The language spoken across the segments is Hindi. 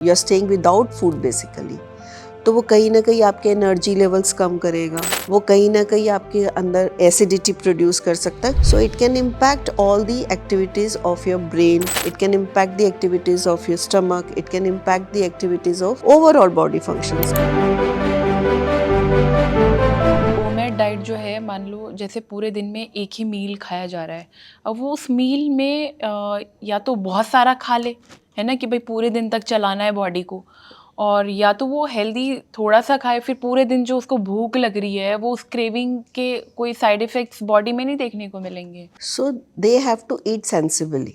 You are staying without food basically, तो वो कहीं ना कहीं आपके एनर्जी लेवल्स कम करेगा, वो कहीं ना कहीं आपके अंदर एसिडिटी प्रोड्यूस कर सकता है. So it can impact all the activities of your brain, it can impact the activities of your stomach, it can impact the activities of overall body functions. Homemade diet जो है, मान लो जैसे पूरे दिन में एक ही मील खाया जा रहा है, अब वो उस मील में या तो बहुत सारा खा ले, है ना, कि भाई पूरे दिन तक चलाना है बॉडी को, और या तो वो हेल्दी थोड़ा सा खाए, फिर पूरे दिन जो उसको भूख लग रही है वो उस क्रेविंग के कोई साइड इफेक्ट्स बॉडी में नहीं देखने को मिलेंगे. So they have to eat sensibly.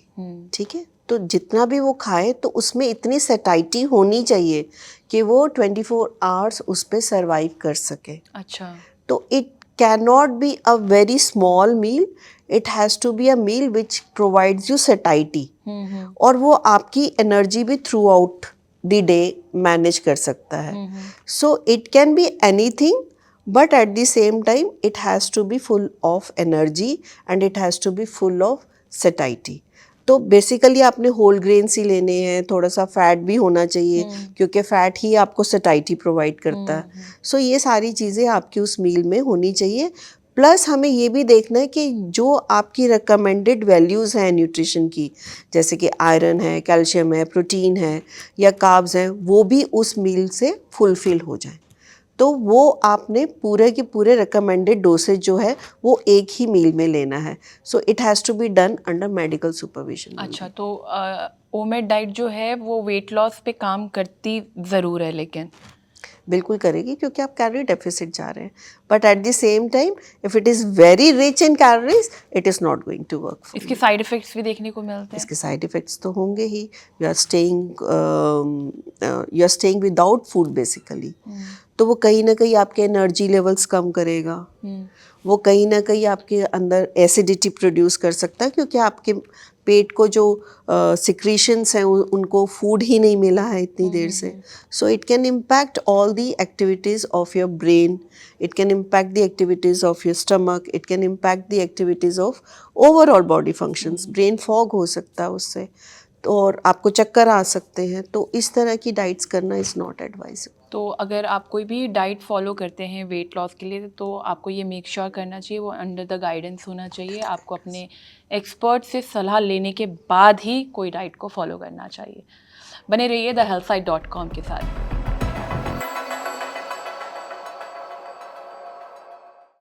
ठीक है, तो जितना भी वो खाए तो उसमें इतनी सेटाइटी होनी चाहिए कि वो 24 आवर्स उस पर सर्वाइव कर सके. अच्छा. तो it cannot be a very small meal, it has to be a meal which provides you satiety. और वो आपकी एनर्जी भी through out the day manage कर सकता है. So it can be anything, but at the same time it has to be full of energy and it has to be full of satiety. तो बेसिकली आपने होल ग्रेन्स ही लेने हैं, थोड़ा सा फैट भी होना चाहिए क्योंकि फैट ही आपको सटाइटी प्रोवाइड करता है. सो ये सारी चीज़ें आपकी उस मील में होनी चाहिए. प्लस हमें ये भी देखना है कि जो आपकी रिकमेंडेड वैल्यूज़ हैं न्यूट्रिशन की, जैसे कि आयरन है, कैल्शियम है, प्रोटीन है या कार्ब्स हैं, वो भी उस मील से फुलफिल हो जाए. तो वो आपने पूरे के पूरे रिकमेंडेड डोसेज जो है वो एक ही मील में लेना है. So it has to be done under medical supervision. अच्छा, तो होममेड डाइट जो है वो वेट लॉस पे काम करती ज़रूर है, लेकिन बिल्कुल करेगी क्योंकि आप कैलोरी डेफिसिट जा रहे हैं. But at the same time if it is very rich in calories it is not going to work. इसके साइड इफ़ेक्ट्स भी देखने को मिलते हैं. इसके साइड इफ़ेक्ट्स तो होंगे ही. You are staying without food basically, तो वो कहीं ना कहीं आपके एनर्जी लेवल्स कम करेगा, वो कहीं ना कहीं आपके अंदर एसिडिटी प्रोड्यूस कर सकता है क्योंकि आपके पेट को जो सिक्रीशंस हैं उनको फूड ही नहीं मिला है इतनी देर से. So it can impact all the activities of your brain, it can impact the activities of your stomach, it can impact the activities of overall body functions. Brain fog हो सकता है उससे, तो और आपको चक्कर आ सकते हैं. तो इस तरह की डाइट्स करना इज़ नॉट एडवाइजेबल. तो अगर आप कोई भी डाइट फॉलो करते हैं वेट लॉस के लिए, तो आपको ये मेक श्योर करना चाहिए वो अंडर द गाइडेंस होना चाहिए. आपको अपने एक्सपर्ट से सलाह लेने के बाद ही कोई डाइट को फॉलो करना चाहिए. बने रहिए thehealthsite.com के साथ.